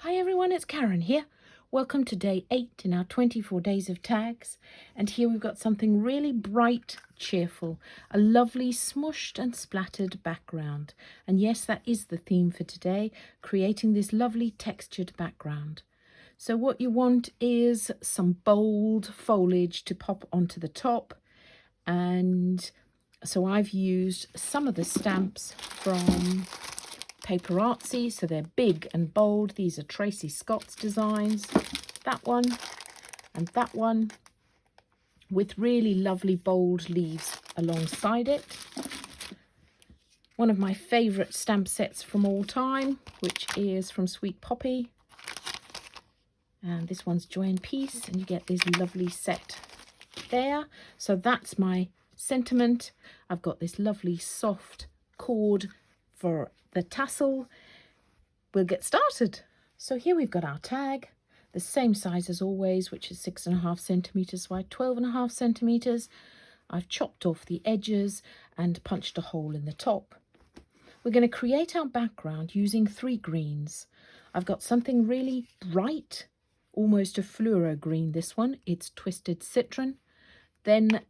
Hi everyone, it's Karen here. Welcome to day 8 in our 24 days of tags. And here we've got something really bright, cheerful, a lovely smushed and splattered background. And yes, that is the theme for today, creating this lovely textured background. So what you want is some bold foliage to pop onto the top. And so I've used some of the stamps from Paper Artsy, so they're big and bold. These are Tracy Scott's designs, that one and that one, with really lovely bold leaves alongside it. One of my favourite stamp sets from all time, which is from Sweet Poppy, and this one's Joy and Peace, and you get this lovely set there. So that's my sentiment. I've got this lovely soft cord for the tassel. We'll get started. So here we've got our tag, the same size as always, which is 6.5 centimeters by 12.5 centimeters. I've chopped off the edges and punched a hole in the top. We're going to create our background using 3 greens. I've got something really bright, almost a fluoro green, this one. It's Twisted Citron. Then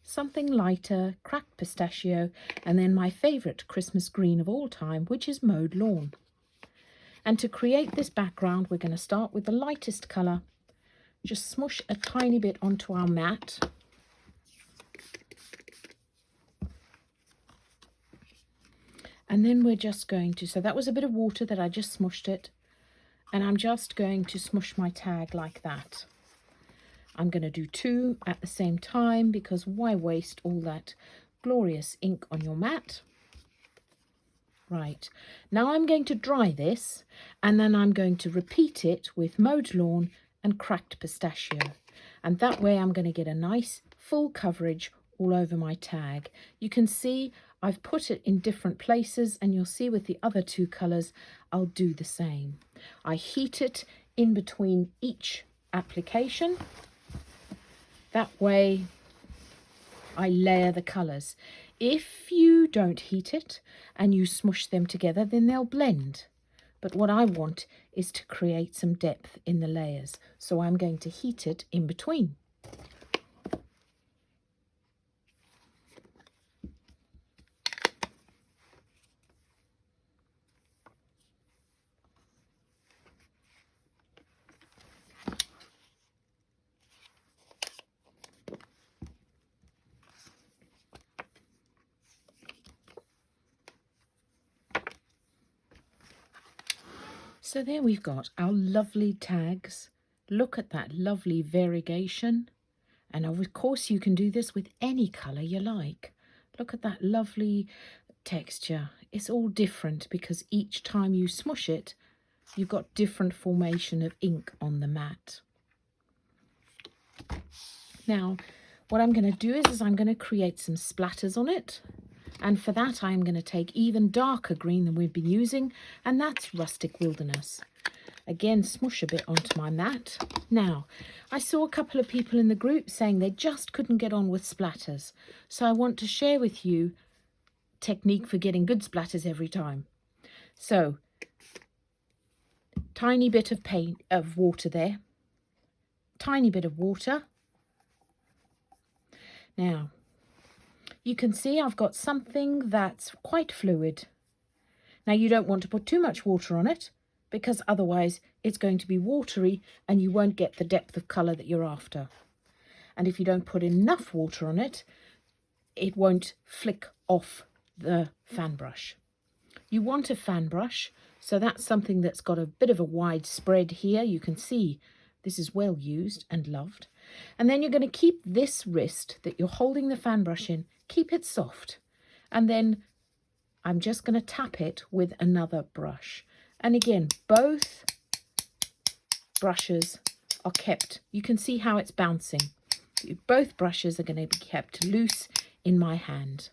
something lighter, cracked pistachio, and then my favourite Christmas green of all time, which is Mowed Lawn. And to create this background, we're going to start with the lightest colour. Just smush a tiny bit onto our mat. And then we're just going to, so that was a bit of water that I just smushed it. And I'm just going to smush my tag like that. I'm going to do 2 at the same time because why waste all that glorious ink on your mat? Right, now I'm going to dry this and then I'm going to repeat it with Mowed Lawn and Cracked Pistachio. And that way I'm going to get a nice full coverage all over my tag. You can see I've put it in different places, and you'll see with the other 2 colours I'll do the same. I heat it in between each application. That way I layer the colours. If you don't heat it and you smush them together, then they'll blend. But what I want is to create some depth in the layers. So I'm going to heat it in between. So there we've got our lovely tags. Look at that lovely variegation. And of course you can do this with any colour you like. Look at that lovely texture. It's all different because each time you smush it, you've got different formation of ink on the mat. Now, what I'm going to do is I'm going to create some splatters on it. And for that, I'm going to take even darker green than we've been using, and that's Rustic Wilderness. Again, smush a bit onto my mat. Now, I saw a couple of people in the group saying they just couldn't get on with splatters. So I want to share with you technique for getting good splatters every time. So, tiny bit of water there. Tiny bit of water. Now, you can see I've got something that's quite fluid. Now you don't want to put too much water on it because otherwise it's going to be watery and you won't get the depth of colour that you're after. And if you don't put enough water on it, it won't flick off the fan brush. You want a fan brush, so that's something that's got a bit of a wide spread here. You can see this is well used and loved. And then you're going to keep this wrist that you're holding the fan brush in, keep it soft. And then I'm just going to tap it with another brush. And again, both brushes are kept. You can see how it's bouncing. Both brushes are going to be kept loose in my hand.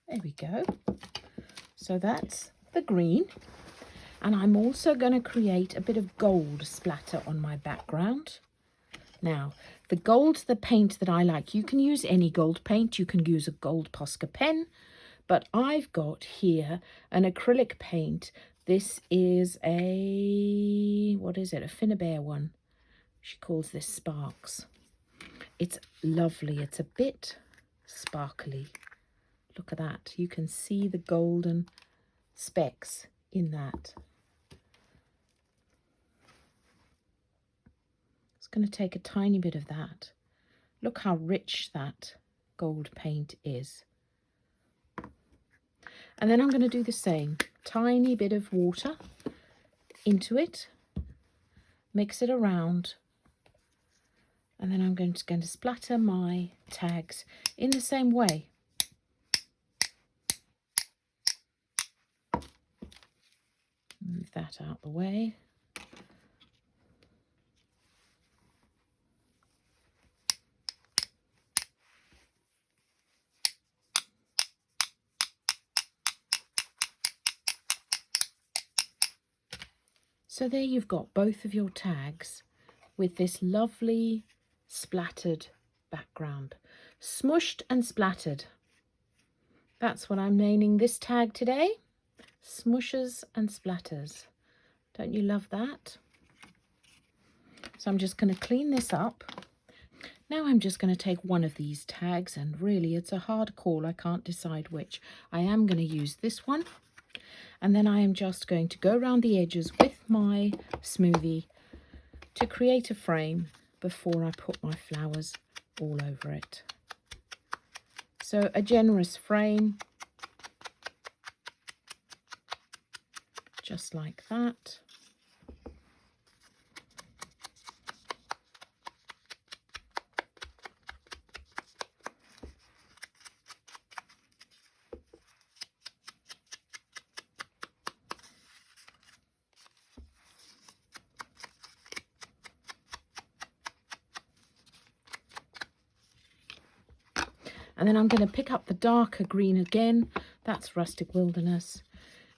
There we go. So that's the green. And I'm also going to create a bit of gold splatter on my background. Now, the paint that I like, you can use any gold paint. You can use a gold Posca pen, but I've got here an acrylic paint. This is a, what is it? A Finnabair one. She calls this Sparks. It's lovely. It's a bit sparkly. Look at that. You can see the golden specks in that. It's going to take a tiny bit of that. Look how rich that gold paint is. And then I'm going to do the same. Tiny bit of water into it. Mix it around. And then I'm going to splatter my tags in the same way. Move that out the way. So there you've got both of your tags with this lovely splattered background. Smushed and splattered. That's what I'm naming this tag today. Smushes and splatters. Don't you love that? So I'm just going to clean this up. Now I'm just going to take one of these tags, and really it's a hard call. I can't decide which. I am going to use this one. And then I am just going to go around the edges with my smoothie to create a frame before I put my flowers all over it. So a generous frame, just like that. And then I'm going to pick up the darker green again, that's Rustic Wilderness,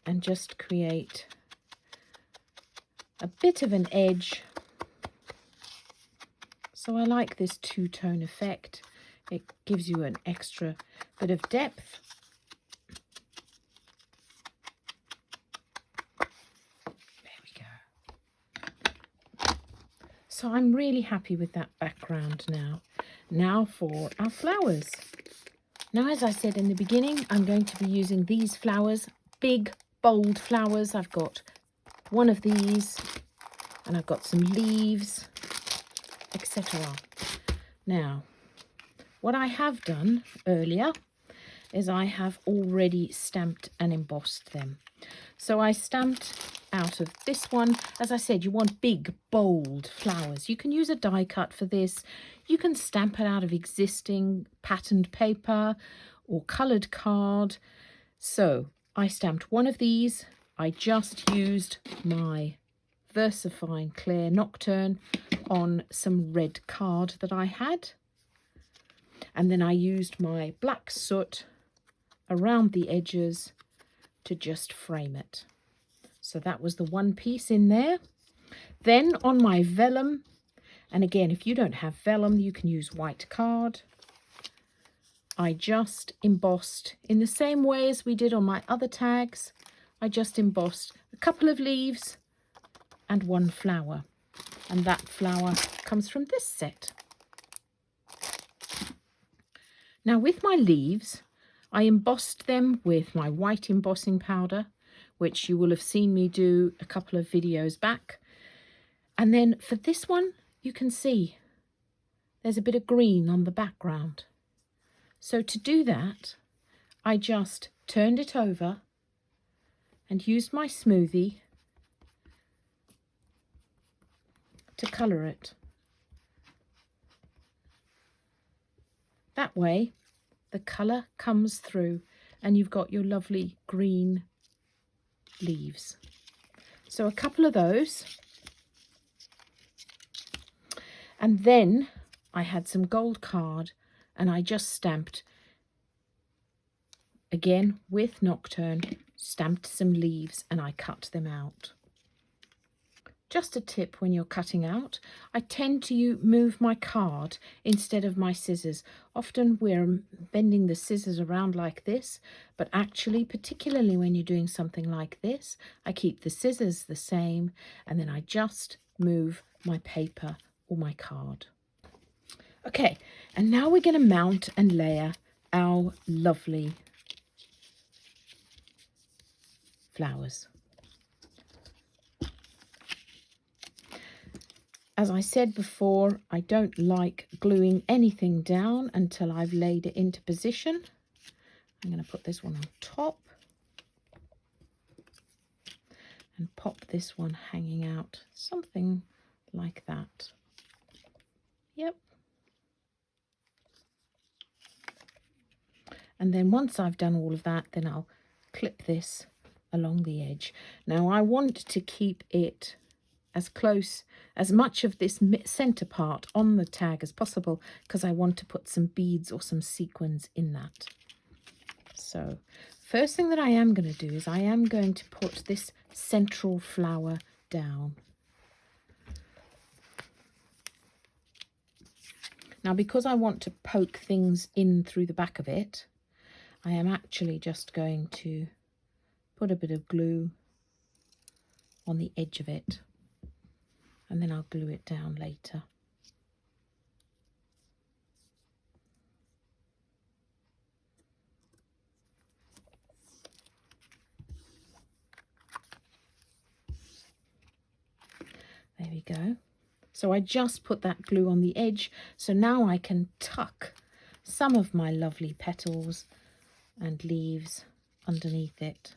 and just create a bit of an edge. So I like this two-tone effect. It gives you an extra bit of depth. There we go. So I'm really happy with that background now. Now for our flowers. Now, as I said in the beginning, I'm going to be using these flowers, big, bold flowers. I've got one of these, and I've got some leaves, etc. Now, what I have done earlier is I have already stamped and embossed them. So I stamped out of this one. As I said, you want big, bold flowers. You can use a die cut for this. You can stamp it out of existing patterned paper or coloured card. So I stamped one of these. I just used my VersaFine Clear Nocturne on some red card that I had. And then I used my black soot around the edges to just frame it. So that was the one piece in there. Then on my vellum, and again, if you don't have vellum, you can use white card. I just embossed in the same way as we did on my other tags. I just embossed a couple of leaves and one flower. And that flower comes from this set. Now with my leaves, I embossed them with my white embossing powder, which you will have seen me do a couple of videos back. And then for this one, you can see there's a bit of green on the background. So to do that, I just turned it over and used my smoothie to colour it. That way, the colour comes through and you've got your lovely green leaves. So a couple of those. And then I had some gold card and I just stamped, again with Nocturne, stamped some leaves and I cut them out Just a tip when you're cutting out, I tend to move my card instead of my scissors. Often we're bending the scissors around like this, but actually, particularly when you're doing something like this, I keep the scissors the same and then I just move my paper or my card. Okay, and now we're going to mount and layer our lovely flowers. As I said before, I don't like gluing anything down until I've laid it into position. I'm going to put this one on top and pop this one hanging out, something like that. Yep. And then once I've done all of that, then I'll clip this along the edge. Now I want to keep it as much of this center part on the tag as possible, because I want to put some beads or some sequins in that. So first thing that I am going to do is I am going to put this central flower down. Now, because I want to poke things in through the back of it, I am actually just going to put a bit of glue on the edge of it, and then I'll glue it down later. There we go. So I just put that glue on the edge, so now I can tuck some of my lovely petals and leaves underneath it.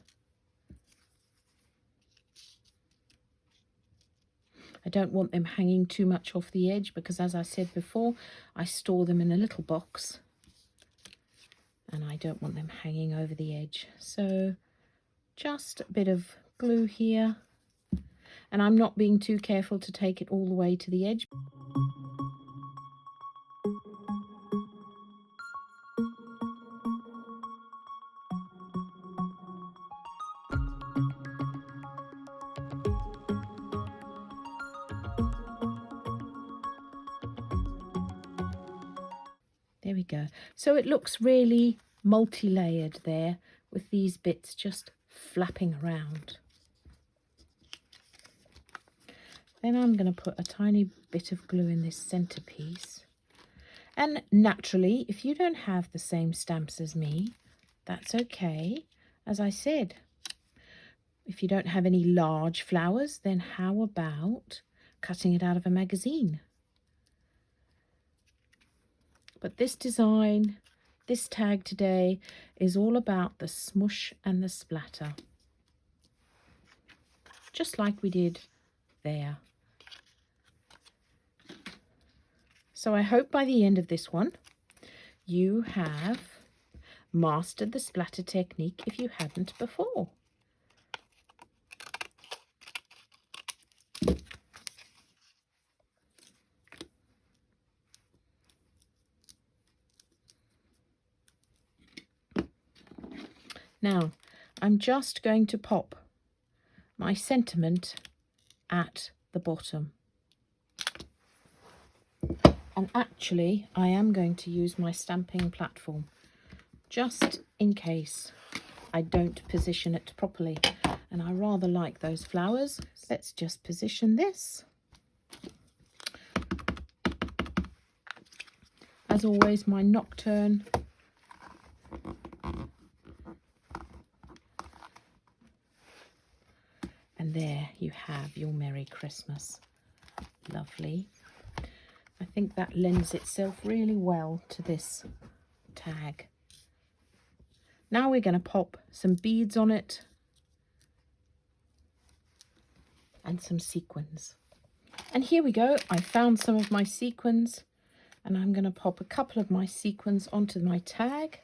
I don't want them hanging too much off the edge because, as I said before, I store them in a little box and I don't want them hanging over the edge. So just a bit of glue here, and I'm not being too careful to take it all the way to the edge. There we go. So it looks really multi-layered there with these bits just flapping around. Then I'm going to put a tiny bit of glue in this centerpiece. And naturally, if you don't have the same stamps as me, that's okay. As I said, if you don't have any large flowers, then how about cutting it out of a magazine? But this design, this tag today, is all about the smush and the splatter. Just like we did there. So I hope by the end of this one, you have mastered the splatter technique if you hadn't before. Now, I'm just going to pop my sentiment at the bottom. And actually, I am going to use my stamping platform, just in case I don't position it properly. And I rather like those flowers. Let's just position this. As always, my nocturne. And there you have your Merry Christmas. Lovely. I think that lends itself really well to this tag. Now we're going to pop some beads on it and some sequins. And here we go. I found some of my sequins, and I'm going to pop a couple of my sequins onto my tag.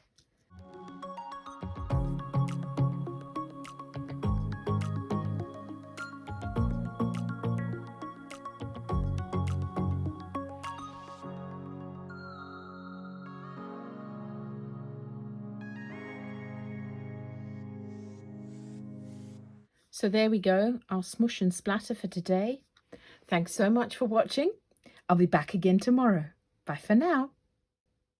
So there we go, our smush and splatter for today. Thanks so much for watching. I'll be back again tomorrow. Bye for now.